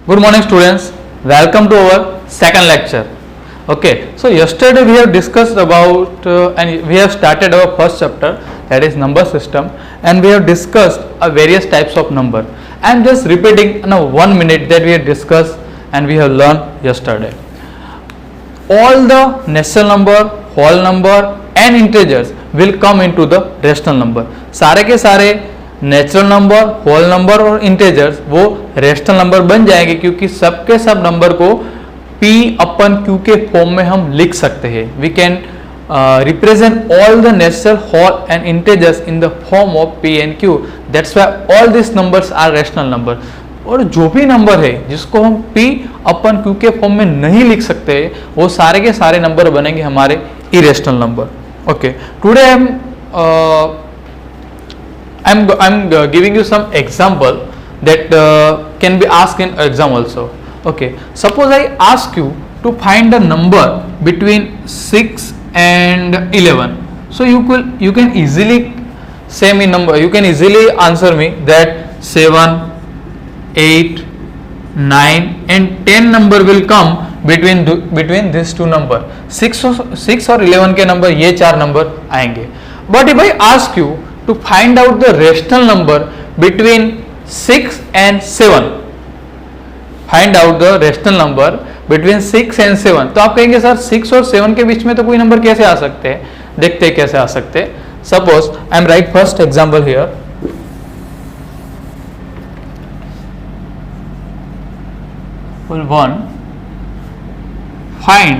Good morning, students. Welcome to our second lecture. Okay, so yesterday we have discussed about and we have started our first chapter, that is number system, and we have discussed various types of number. I am just repeating in 1 minute that we have discussed and we have learned yesterday. All the natural number, whole number and integers will come into the rational number. सारे के सारे natural number, whole number और integers वो rational number बन जाएंगे, क्योंकि सबके सब नंबर को P अपन Q के फॉर्म में हम लिख सकते हैं. We can represent all the natural, whole and integers in the form of P and Q. That's why all this numbers are rational number. और जो भी नंबर है जिसको हम P अपन Q के फॉर्म में नहीं लिख सकते, वो सारे के सारे नंबर बनेंगे हमारे irrational number. Okay, today I'm giving you some example that can be asked in exam also. Okay, suppose I ask you to find a number between 6 and 11. So you can easily say me number. You can easily answer me that 7, 8, 9 and 10 number will come between these two number. 6 और 11 के number, ये चार number आएंगे. But if I ask you to find out the rational number between 6 and 7, find out the rational number between 6 and 7, तो आप कहेंगे sir 6 और 7 के बीच में तो कोई नंबर कैसे आ सकते हैं. देखते हैं कैसे आ सकते हैं. Suppose I M right first example here. One, find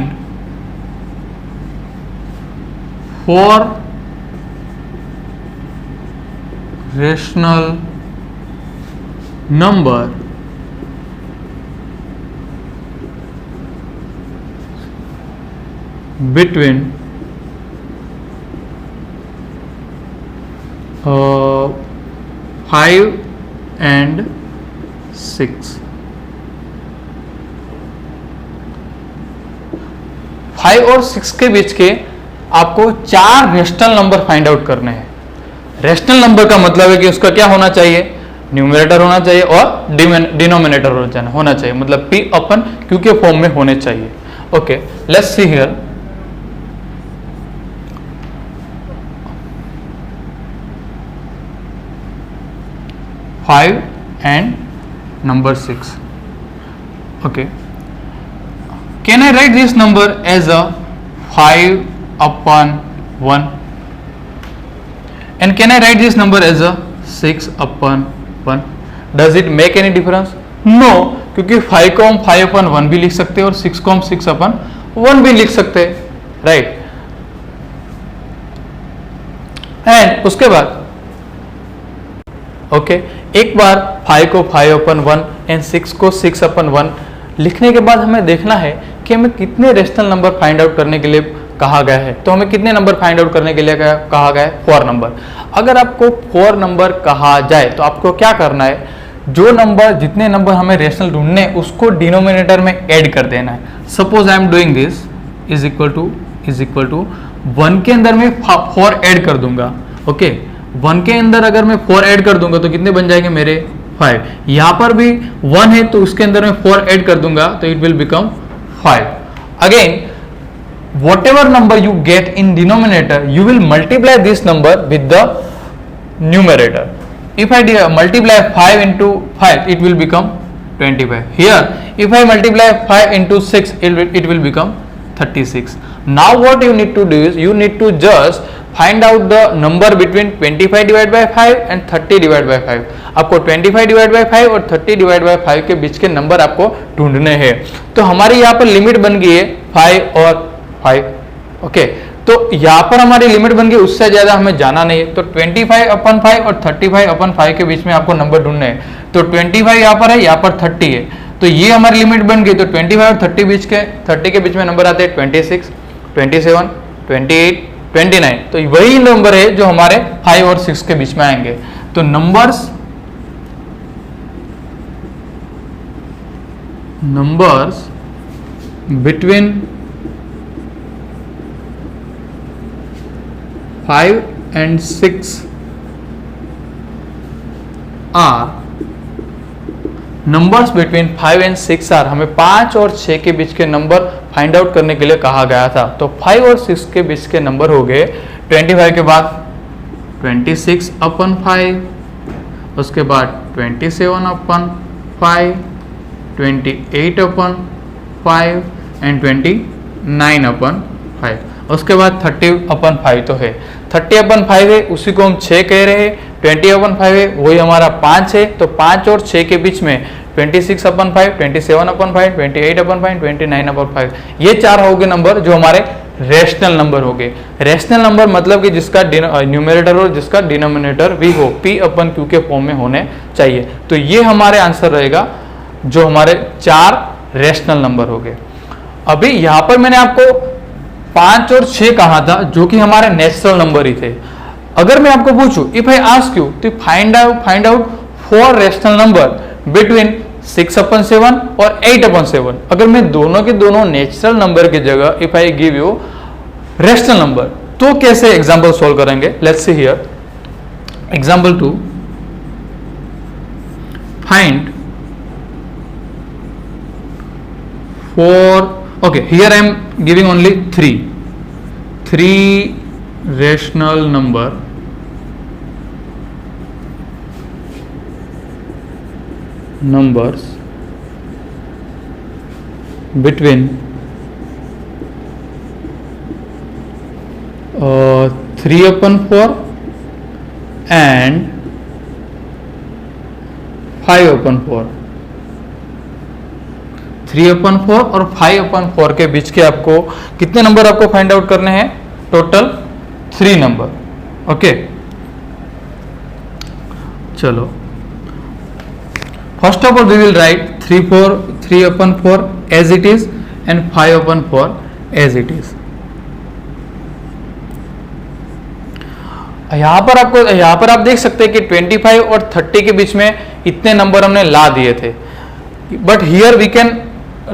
4 rational number between 5 and 6. 5 और 6 के बीच के आपको 4 रेशनल नंबर फाइंड आउट करने हैं. रेशनल नंबर का मतलब है कि उसका क्या होना चाहिए, न्यूमरेटर होना चाहिए और डिनोमिनेटर होना चाहिए, मतलब P अपन Q के फॉर्म में होने चाहिए. Okay, let's see here. Five and number 6. Okay, can I write this number as a 5/1? And can I write this number as a 6/1? Does it make any difference? No, क्योंकि 5 को हम 5/1 भी लिख सकते हैं और 6 को हम 6/1 भी लिख सकते हैं, राइट. एंड उसके बाद ओके, एक बार 5 को 5/1 एंड 6 को 6/1 लिखने के बाद हमें देखना है कि हमें कितने रेशनल नंबर फाइंड आउट करने के लिए कहा गया है. तो हमें कितने नंबर फाइंड आउट करने के लिए कहा गया है? 4 नंबर. अगर आपको 4 नंबर कहा जाए तो आपको क्या करना है, जो नंबर, जितने नंबर हमें रेशनल ढूंढने हैं उसको डिनोमिनेटर में ऐड कर देना है. Suppose I am doing this is equal to 1 के अंदर मैं 4 ऐड कर दूंगा. ओके, 1 के अंदर अगर मैं 4 ऐड कर दूंगा तो कितने बन जाएंगे मेरे? 5. यहाँ पर भी 1 है तो उसके अंदर मैं 4 ऐड कर दूंगा तो it will become 5. Again, whatever number you get in denominator, you will multiply this number with the numerator. If I multiply 5 into 5, it will become 25. Here, if I multiply 5 into 6, it will become 36. Now what you need to do is, you need to just find out the number between 25 divided by 5 and 30 divided by 5. आपको 25 divided by 5 और 30 divided by 5 के बीच के number आपको ढूंढने हैं. तो हमारी यहाँ पर लिमिट बन गई है 5 और 5. ओके, तो यहाँ पर हमारी लिमिट बन गई, उससे ज्यादा हमें जाना नहीं है. तो 25/5 और 35/5 के बीच में आपको नंबर ढूंढने हैं. तो 25 यहाँ पर है, यहाँ पर 30 है, तो ये हमारी लिमिट बन गई. तो 25 और 30 के बीच में नंबर आते हैं 26, 27, 28, 29. तो वही नंबर है जो हमारे 5 और 6 के बीच में आएंगे. तो numbers between 5 and 6 are numbers between 5 and 6 are, हमें 5 और 6 के बीच के नंबर फाइंड आउट करने के लिए कहा गया था। तो 5 और 6 के बीच के नंबर हो गए 25 के बाद 26 अपन 5, उसके बाद 27 अपन 5, 28 अपन 5 एंड 29 अपन 5। उसके बाद 30 अपन 5 तो है, 30 अपन 5 है उसी को हम 6 कह रहे हैं, 20 अपन 5 है वही हमारा 5 है। तो 5 और 6 के बीच में 26 अपन 5, 27 अपन 5, 28 अपन 5, 29 अपन 5, ये 4 हो गए नंबर जो हमारे रेशनल नंबर हो गए। रेशनल नंबर मतलब कि जिसका न्यूमरेटर और जिसका डिनोमिनेटर भी हो, P अपन Q के फॉर्म में होने चाहिए। तो ये हमारे आंसर रहेगा जो हमारे 4 रेशनल नंबर हो गए। अभी यहाँ पर मैंने आपको 5 और 6 कहा था जो कि हमारे नेचुरल नंबर ही थे। अगर मैं आपको पूछूं इफ आई आस्क यू तो find out 4 rational number between 6 अपन 7 और 8 अपन 7, अगर मैं दोनों के दोनों नेचुरल नंबर की जगह if I give you rational number तो कैसे एग्जांपल सॉल्व करेंगे? Let's see here example 2, find 4, okay, here I am giving only 3 rational numbers between 3 upon 4 and 5 upon 4। 3 upon 4 और 5 upon 4 के बीच के आपको कितने नंबर आपको फाइंड आउट करने हैं? Total 3 number. ओके, चलो first of all we will write 3 upon 4 as it is and 5 upon 4 as it is. यहाँ पर आप देख सकते हैं कि 25 और 30 के बीच में इतने नंबर हमने ला दिए थे, but here we can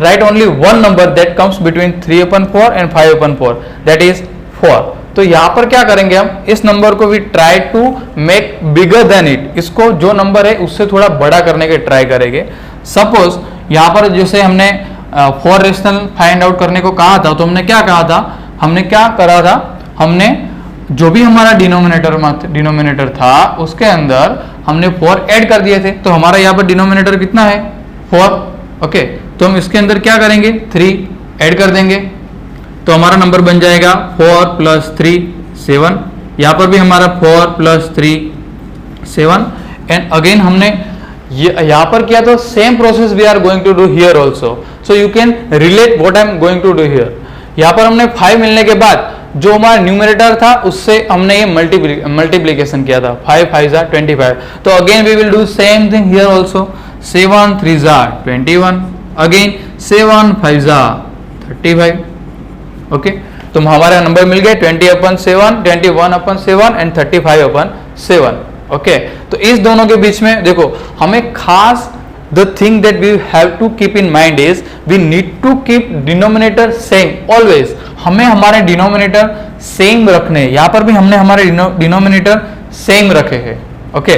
write only one number that comes between 3 upon 4 and 5 upon 4, that is 4। तो यहाँ पर क्या करेंगे हम, इस नंबर को भी try to make bigger than it, इसको जो नंबर है उससे थोड़ा बड़ा करने के ट्राई करेंगे। सपोज यहाँ पर जैसे हमने 4 रेशनल फाइंड आउट करने को कहा था, तो हमने क्या कहा था, हमने क्या करा था, हमने जो भी हमारा डिनोमिनेटर था उसके अंदर हमने 4 ऐड कर दिए थे। तो हमारा यहाँ पर डिनोमिनेटर कितना है? 4। ओके, तो हम इसके अंदर क्या करेंगे, 3 ऐड कर देंगे तो हमारा नंबर बन जाएगा 4 + 3 7। यहाँ पर भी हमारा 4 + 3 7 एंड अगेन हमने यहाँ पर किया तो same process we are going to do here also. So you can relate what I am going to do here. यहाँ पर हमने 5 मिलने के बाद जो हमारा न्यूमरेटर था उससे हमने ये मल्टीप्लीकेशन किया था, 5 5 = 25। तो again we will do same thing here also, 7 3 = 21, again 7 5 = 35। Okay, तो हमारे नंबर मिल गए 20/7, 21/7 एंड 35/7। ओके, तो इस दोनों के बीच में देखो हमें खास the thing that we have to keep in mind is we need to keep denominator same always। हमें हमारे डिनोमिनेटर सेम रखने, यहाँ पर भी हमने हमारे डिनोमिनेटर सेम रखे हैं। ओके,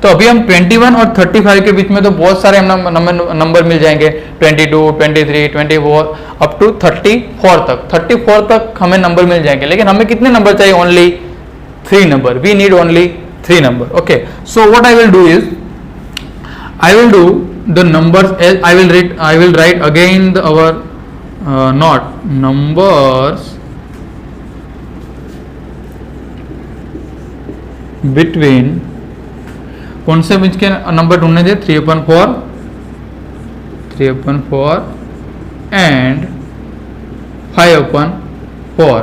तो अभी हम 21 और 35 के बीच में तो बहुत सारे नंबर मिल जाएंगे, 22 23 24 अप टू 34 तक। 34 तक हमें नंबर मिल जाएंगे, लेकिन हमें कितने नंबर चाहिए? Only 3 number. We need only 3 number. Okay, so what I will do is I will do the numbers as I will write again our not numbers between, कौन से बीच के नंबर ढूंढने थे? 3/4 and 5/4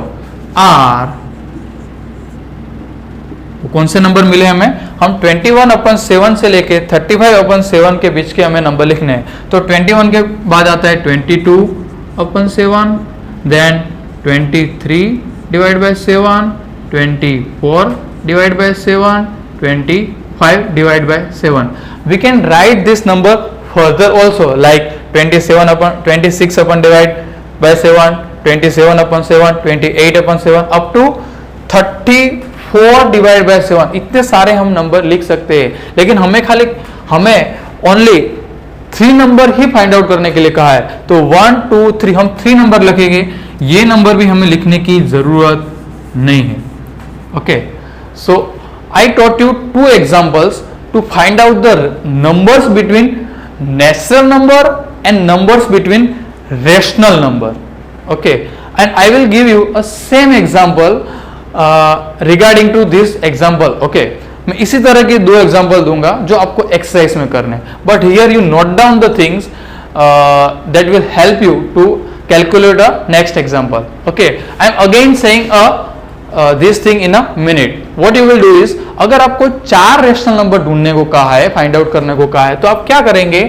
are, कौन से number मिले हमें? हम 21/7 से लेके 35/7 के बीच के हमें नंबर लिखने हैं। तो 21 के बाद आता है 22/7, then 23/7, 24/7, 25/7। We can write this number further also like 26/7, 27/7, 28/7 up to 34/7। इतने सारे हम नंबर लिख सकते हैं, लेकिन हमें ओनली 3 नंबर ही फाइंड आउट करने के लिए कहा है, तो 1 2 3 हम 3 नंबर लिखेंगे, ये नंबर भी हमें लिखने की जरूरत नहीं है। Okay, so I taught you 2 examples to find out the numbers between natural number and numbers between rational number. Okay, and I will give you a same example regarding to this example. Okay, मैं इसी तरह के 2 example दूंगा जो आपको exercise में करने, but here you note down the things that will help you to calculate a next example. Okay, I am again saying this thing in a minute. What you will do is, अगर आपको 4 rational number ढूंढने को कहा है, find out करने को कहा है, तो आप क्या करेंगे,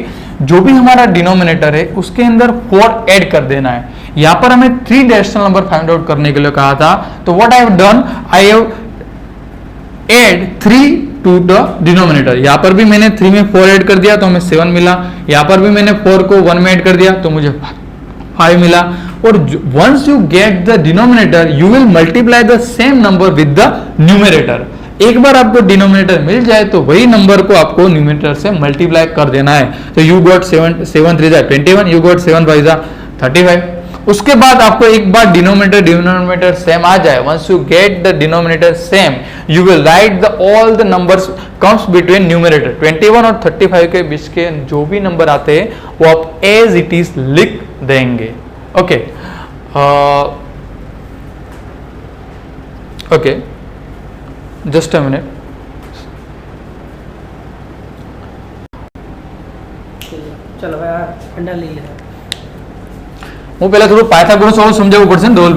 जो भी हमारा डिनोमिनेटर है उसके अंदर 4 ऐड कर देना है। यहां पर हमें 3 रेशनल नंबर फाइंड आउट करने के लिए कहा था, तो what I have done, I have add 3 to the denominator. यहां पर भी मैंने 3 में 4 ऐड कर दिया तो हमें 7 मिला, यहां पर भी मैंने 4 को 1 में ऐड कर दिया तो मुझे 5 मिला। और once you get the denominator you will multiply the same number with the numerator. एक बार आपको डिनोमिनेटर मिल जाए तो वही नंबर को आपको न्यूमरेटर से मल्टीप्लाई कर देना है। तो यू गॉट 7 3 जा 21, यू गॉट 7 5 जा 35। उसके बाद आपको एक बार डिनोमिनेटर सेम आ जाए, once you get the denominator same you will write the all the numbers comes between numerator. 21 और 35 के बीच के जो भी नंबर आते हैं वो आप एज इट इज लिख देंगे। Okay, okay, just a minute. चलो भाई ठंडा ले ले। હું પહેલા થોડું પાયથાગોરસ વાળું સમજાવવું પડશે ને ધોલ।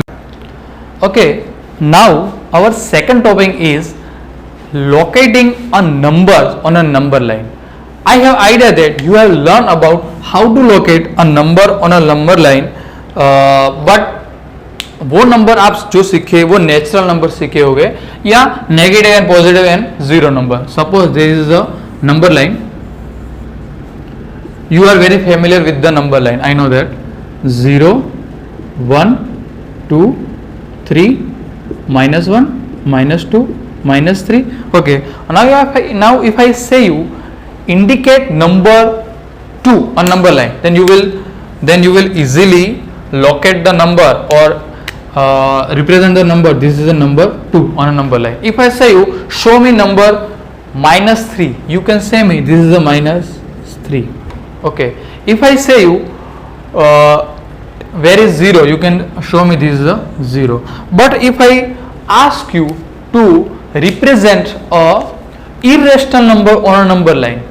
Okay, now our second topic is locating a number on a number line. I have idea that you have learned about how to locate a number on a number line, but वो number आप जो सीखे वो natural number सीखे होंगे या negative and positive and zero number. Suppose there is a number line, you are very familiar with the number line, I know that 0 1 2 3 -1 -2 -3. Okay, now if I say you indicate number 2 on number line, then you will easily locate the number or represent the number. This is a number 2 on a number line. If I say you show me number -3, you can say me this is a -3. Okay, if I say you where is 0, you can show me this is a 0. But if I ask you to represent a irrational number on a number line,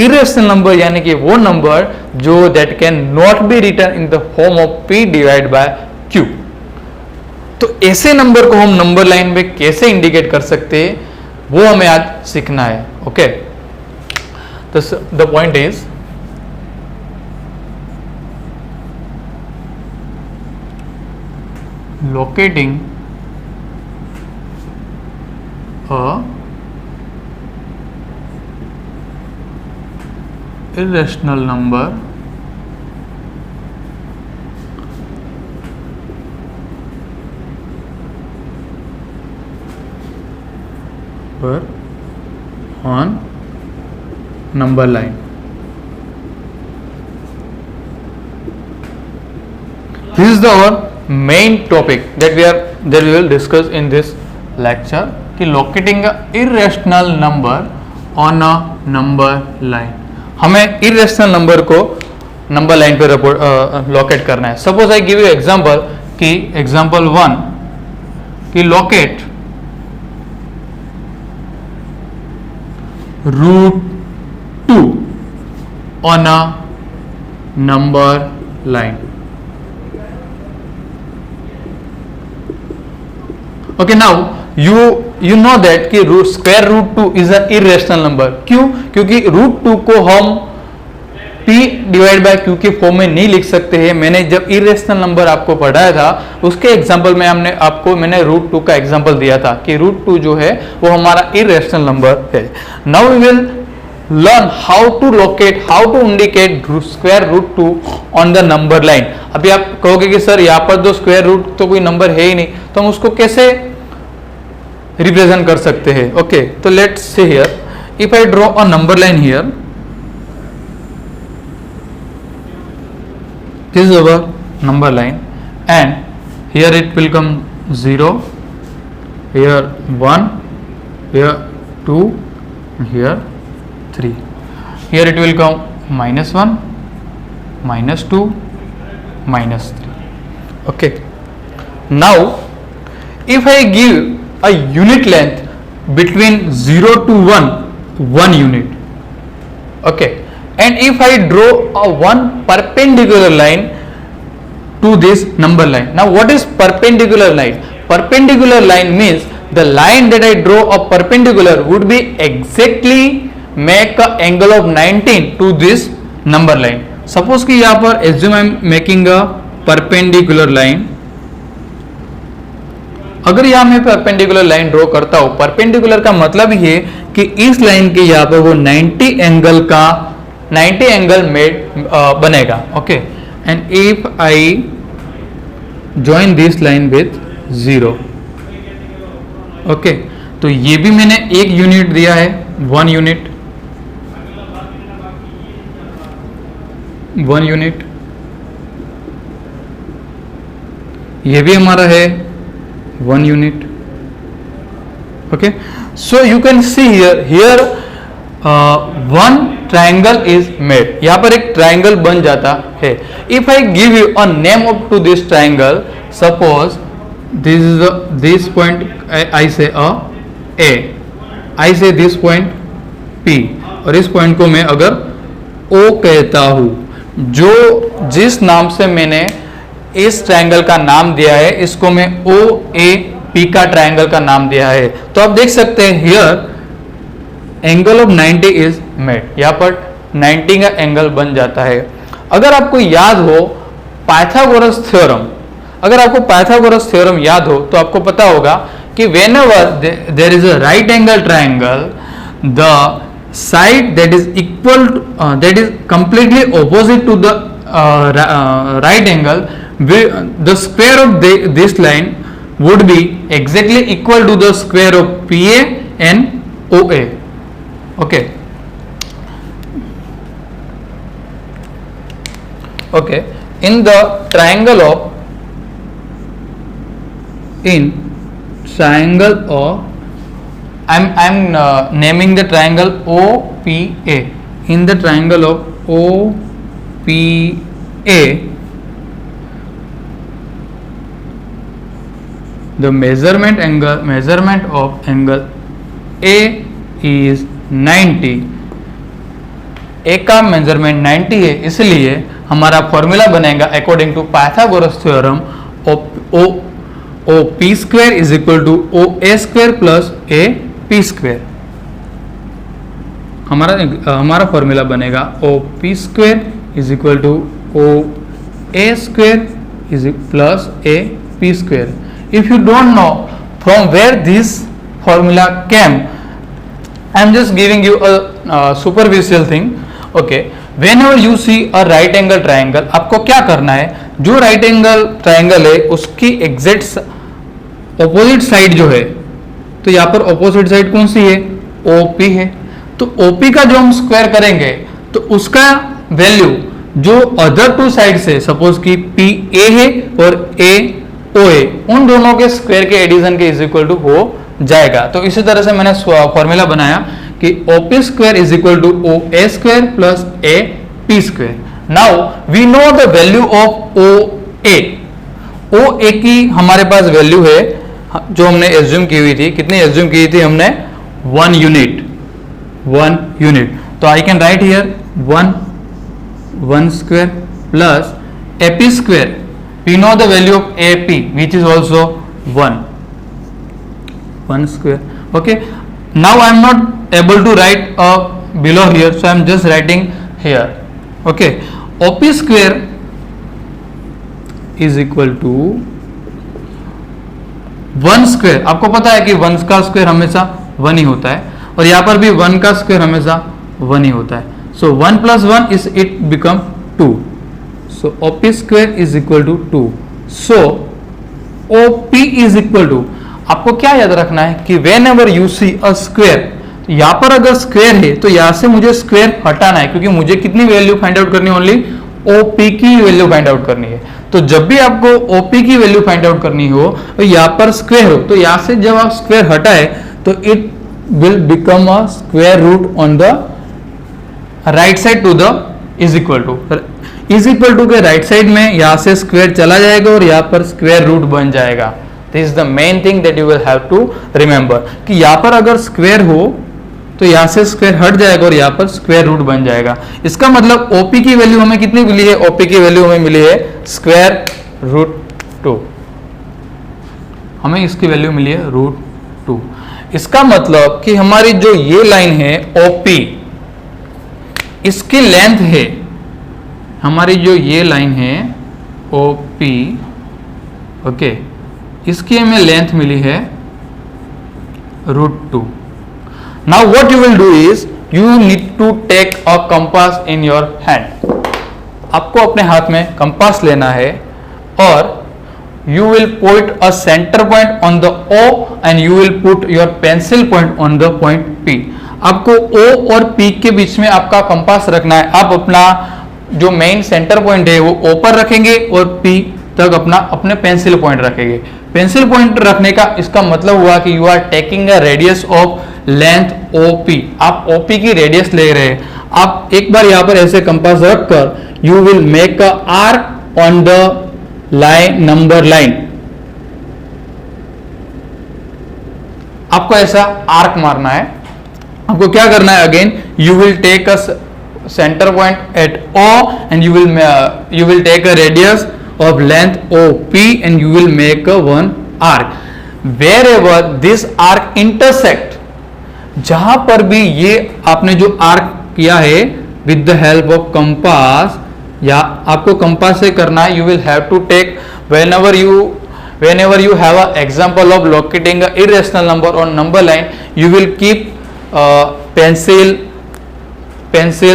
irrational number यानी कि वो number जो that can not be written in the form of p divided by q, तो ऐसे number को हम number line में कैसे इंडिकेट कर सकते हैं वो हमें आज सीखना है। ओके, तो the point is locating a irrational number on number line. This is our main topic that we will discuss in this lecture कि locating a irrational number on a number line. हमें irrational number को number line पे locate करना है। Suppose I give you example कि example 1 कि locate √2 on a number line. Okay, now you know that कि square root 2 is an irrational number. क्यों? क्योंकि √2 को हम p डिवाइड बाय q के फॉर्म में नहीं लिख सकते हैं। मैंने जब इरेशनल नंबर आपको पढ़ाया था उसके एग्जांपल में मैंने √2 का एग्जांपल दिया था कि √2 जो है वो हमारा इरेशनल नंबर है। Now we will learn how to indicate square root 2 on the number line. अभी आप कहोगे कि सर यहाँ पर तो स्क्वायर रूट तो कोई नंबर है ही नहीं, तो हम उसको कैसे रिप्रेजेंट कर सकते हैं। ओके, तो let's say here if I draw a number line here, this is our number line, and here it will come 0, here 1, here 2, here 3. Here it will come -1, -2, -3. Okay. Now if I give a unit length between 0 to 1 unit, okay, and if I draw a one perpendicular line to this number line. Now what is perpendicular line? Perpendicular line means the line that I draw a perpendicular would be exactly make a angle of 19 to this number line. Suppose कि यहाँ पर assume I am making a perpendicular line. अगर यहाँ मैं perpendicular line draw करता हूँ, perpendicular का मतलब ये कि इस लाइन के यहाँ पे वो 90 एंगल मेड बनेगा. Okay, and if I join this line with 0, okay, तो ये भी मैंने एक यूनिट दिया है, 1 यूनिट, 1 यूनिट. ये भी हमारा है 1 unit. Okay, so you can see here one triangle is made. यहाँ पर एक triangle बन जाता है. If I give you a name up to this triangle, suppose this is this point, I say A, I say this point P, और इस point को मैं अगर O कहता हूँ, जो जिस नाम से मैंने इस ट्रायंगल का नाम दिया है, इसको मैं ओ ए पी का ट्रायंगल का नाम दिया है. तो आप देख सकते हैं here angle of 90 is made. यहाँ पर 90 का एंगल बन जाता है. अगर आपको याद हो पाइथागोरस थ्योरम, अगर आपको पाइथागोरस थ्योरम याद हो तो आपको पता होगा कि whenever there is a right angle triangle, the side that is equal that is completely opposite to the right angle, the square of this line would be exactly equal to the square of PA and OA. Okay. Okay. In the triangle of I'm naming the triangle OPA. In the triangle of OPA, the measurement of angle A is 90. A का measurement 90 है, इसलिए हमारा formula बनेगा according to Pythagoras theorem, O P square is equal to O A square plus A P square. हमारा formula बनेगा O P square is equal to O A square is plus A P square. If you don't know from where this formula came, I am just giving you a superficial thing. Okay, whenever you see a right angle triangle, आपको क्या करना है, जो right angle triangle है उसकी exact opposite side जो है, तो यहाँ पर ऑपोजिट साइड कौन सी है, OP है. तो OP का जो हम स्क्वायर करेंगे तो उसका वैल्यू जो अदर टू साइड से, सपोज कि PA है और OA, उन दोनों के स्क्वायर के एडिशन के इज इक्वल टू हो जाएगा. तो इसी तरह से मैंने फॉर्मूला बनाया कि OP square is equal to OA square plus AP square. Now we know the value of OA की हमारे पास वैल्यू है जो हमने एज्यूम की हुई थी. कितनी एज्यूम की थी हमने, 1 यूनिट. तो I can write here 1 square plus AP square. We know the value of AP, which is also 1 square. Okay. Now I am not able to write below here, so I am just writing here. Okay. OP square is equal to 1 square. आपको पता है कि 1 का square हमेशा 1 ही होता है, और यहाँ पर भी 1 का स्क्वायर हमेशा 1 ही होता है. So 1 plus 1 is it become 2. So OP square is equal to 2. So OP is equal to, आपको क्या याद रखना है कि whenever you see a square, यहाँ पर अगर स्क्वायर है तो यहाँ से मुझे स्क्वायर हटाना है, क्योंकि मुझे कितनी वैल्यू फाइंड आउट करनी है, ओनली ओपी की वैल्यू फाइंड आउट करनी है। तो जब भी आपको ओपी की वैल्यू फाइंड आउट करनी हो तो यहाँ पर स्क्वायर हो, तो यहाँ से जब आप स्क्वायर हटाए तो it will become a square root on the right side to the is equal to के राइट साइड में यहाँ से स्क्वायर चला जाएगा और यहाँ पर स्क्वायर रूट बन जाएगा। This is the main thing that you will have to remember कि यहाँ पर अगर स्क्वायर हो तो यहाँ से स्क्वायर हट जाएगा और यहाँ पर स्क्वायर रूट बन जाएगा। इसका मतलब ओपी की वैल्यू हमें कितनी मिली है? ओपी की वैल्यू हमें मिली है स्क्वायर रूट 2। हमें इसकी वैल्यू मिली है रूट 2। इसका मतलब कि हमारी जो ये लाइन है ओपी, इसकी लेंथ है, हमारी जो ये लाइन है ओपी, ओके, इसकी हमें लेंथ मिली है root 2। Now what you will do is you need to take a compass in your hand. आपको अपने हाथ में कंपास लेना है और you will put a center point on the O and you will put your pencil point on the point P. आपको O और P के बीच में आपका कंपास रखना है। आप अपना जो मेन सेंटर पॉइंट है वो O पर रखेंगे और P तक अपने पेंसिल पॉइंट रखेंगे। पेंसिल पॉइंट रखने का इसका मतलब हुआ कि you are taking a radius of length OP। आप OP की रेडियस ले रहे हैं। आप एक बार यहाँ पर ऐसे कंपास रखकर you will make a arc on the line, number line. आपको ऐसा आर्क मारना है। आपको क्या करना है? Again you will take a centre point at O and you will take a radius of length OP and you will make a one arc. Wherever this arc intersect, जहां पर भी ये आपने जो आर्क किया है with the help of compass, या आपको कंपास से करना है, you will have to take whenever you have an example of locating a irrational number on number line, you will keep pencil,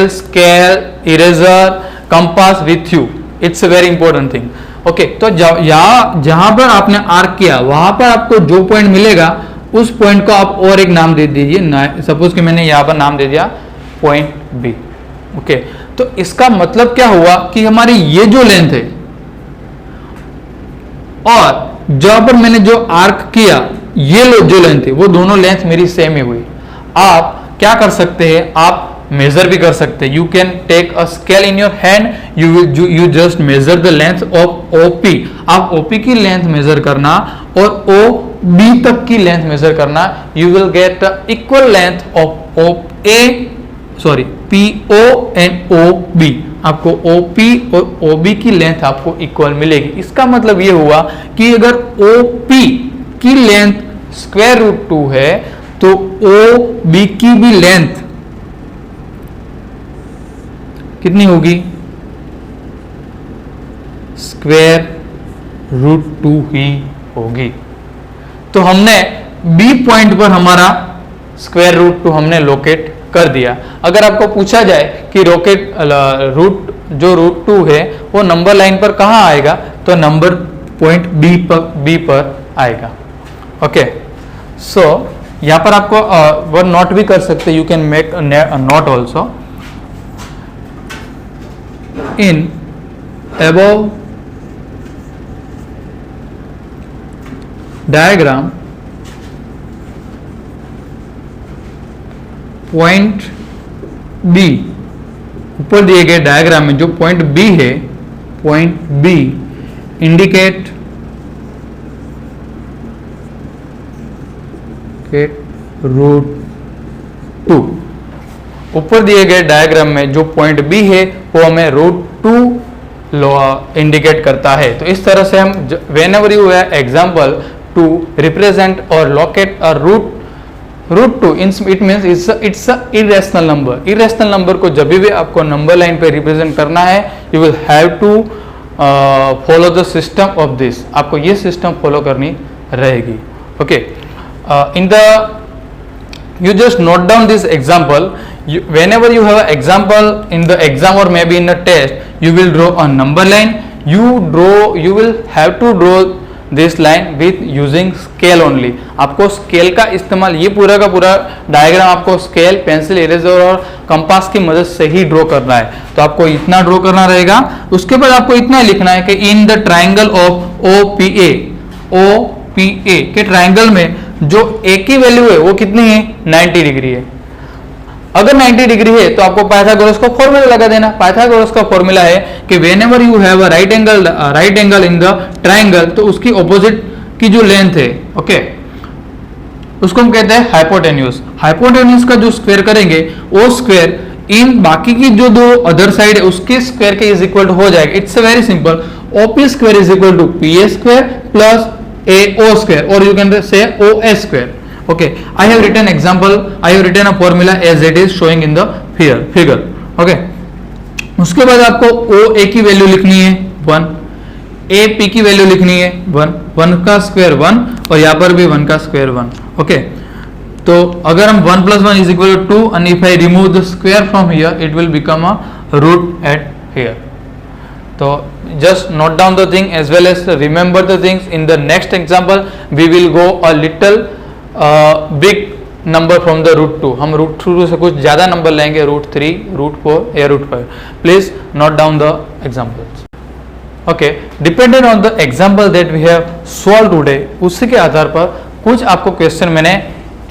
scale, eraser, compass with you. It's a very important thing. Okay, तो जहां पर आपने arc किया वहां पर आपको जो point मिलेगा उस पॉइंट को आप और एक नाम दे दीजिए। सपोज कि मैंने यहां पर नाम दे दिया पॉइंट बी। ओके, तो इसका मतलब क्या हुआ कि हमारी ये जो लेंथ है और जहां पर मैंने जो आर्क किया ये जो लेंथ है वो दोनों लेंथ मेरी सेम ही हुई। आप क्या कर सकते हैं? आप मेजर भी कर सकते हैं। You can take a scale in your hand, you just measure the length of OP. आप ओपी की लेंथ मेजर करना और ओ बी तक की लेंथ मेजर करना। You will get equal length of P O and O B. आपको OP और OB की लेंथ आपको इक्वल मिलेगी। इसका मतलब ये हुआ कि अगर ओपी की लेंथ स्क्वायर रूट 2 है तो ओ बी की भी लेंथ कितनी होगी? स्क्वायर रूट 2 ही होगी। तो हमने बी पॉइंट पर हमारा स्क्वायर रूट 2 हमने लोकेट कर दिया। अगर आपको पूछा जाए कि रूट 2 है वो नंबर लाइन पर कहां आएगा, तो नंबर पॉइंट बी पर आएगा। ओके, सो यहां पर आपको वन नोट भी कर सकते, you can make note also in above diagram point B, ऊपर दिए गए डायग्राम में जो पॉइंट बी है, पॉइंट बी इंडिकेट रूट 2। ऊपर दिए गए डायग्राम में जो पॉइंट बी है वो हमें रूट 2 इंडिकेट करता है। तो इस तरह से हम whenever you have example to represent or locate a root 2, it means it's a irrational number। irrational number को जब भी आपको नंबर लाइन पे रिप्रेजेंट करना है you will have to follow the system of this। आपको ये सिस्टम फॉलो करनी रहेगी। Okay, in the you just note down this example। whenever you have an example in the exam or maybe in a test, you will draw a number line, you will have to draw this line with using scale only. आपको scale का इस्तेमाल, ये पूरा का पूरा diagram आपको scale, pencil, eraser और compass की मदद से ही ड्रॉ करना है। तो आपको इतना ड्रॉ करना रहेगा। उसके बाद आपको इतना लिखना है कि in the triangle of OPA के ट्राइंगल में जो ए की वैल्यू है वो कितनी है, 90 डिग्री है। अगर 90 डिग्री है तो आपको पाइथागोरस का फॉर्मूला लगा देना। पाइथागोरस का फॉर्मूला है कि whenever you have a right angle in the triangle, तो उसकी ऑपोजिट की जो लेंथ है, ओके, उसको हम कहते हैं हाइपोटेन्यूज। हाइपोटेन्यूज का जो स्क्वायर करेंगे वो स्क्वायर इन बाकी की जो दो अदर साइड है उसके स्क्वायर के इज इक्वल टू हो जाएगा। It's very simple, OP square is equal to PA square plus AO square, और you can say OS square. Okay, I have written example, I have written a formula as it is showing in the figure. Okay, उसके बाद आपको OA की value लिखनी है 1, AP की value लिखनी है 1, 1 का स्क्वायर 1 और यहाँ पर भी 1 का स्क्वायर 1। ओके, तो अगर हम 1 + 1 = 2 and if I remove the square from here it will become a root at here. So just note down the thing as well as remember the things. In the next example we will go a little big number from the √2। हम √2 से कुछ ज्यादा number लेंगे, √3, √4 या √5। Please note down the examples. Okay, dependent on the example that we have solve today, उसी के आधार पर कुछ आपको क्वेश्चन मैंने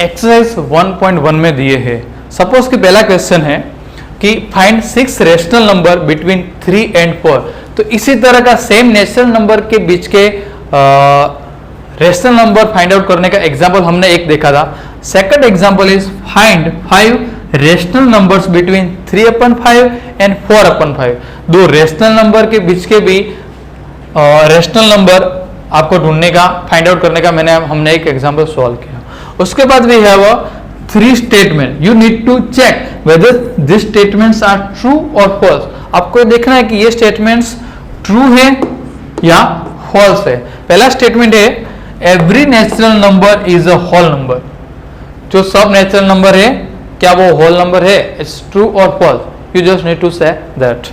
एक्सरसाइज 1.1 में दिए हैं। सपोज कि पहला क्वेश्चन है कि find 6 rational number between 3 and 4। तो इसी तरह का सेम नेचुरल नंबर के बीच के रेशनल नंबर फाइंड आउट करने का एग्जांपल हमने एक देखा था। Second example is find 5 rational numbers between 3/5 and 4/5। दो रेशनल नंबर के बीच के भी रेशनल नंबर आपको ढूंढने का, फाइंड आउट करने का हमने एक एग्जांपल सॉल्व किया। उसके बाद we have 3 statement. You need to check whether this statements are true और फॉल्स। आपको देखना है कि ये स्टेटमेंट्स ट्रू है या फॉल्स है। पहला स्टेटमेंट है every natural number is a whole number. जो सब नेचुरल नंबर है क्या वो होल नंबर है? इट्स ट्रू और false, you just need to say that.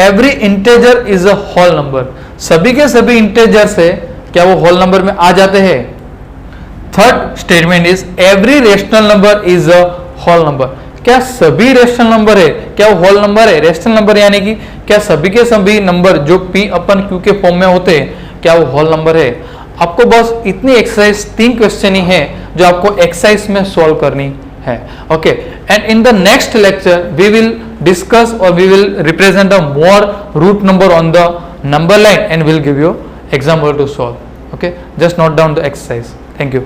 Every integer is a whole number. सभी के सभी इंटेजर से क्या वो होल नंबर में आ जाते हैं? Third statement is every rational number is a whole number. क्या सभी रेशनल नंबर है क्या वो होल नंबर है? रेशनल नंबर यानी कि क्या सभी के सभी नंबर जो P/Q के फॉर्म में होते हैं क्या वो होल नंबर है? आपको बस इतनी एक्सरसाइज 3 क्वेश्चन ही है जो आपको एक्सरसाइज में सॉल्व करनी है। Okay, and in the next lecture we will discuss और we will represent a more root number on the number line and will give you example to solve. Okay, just note down the exercise. Thank you.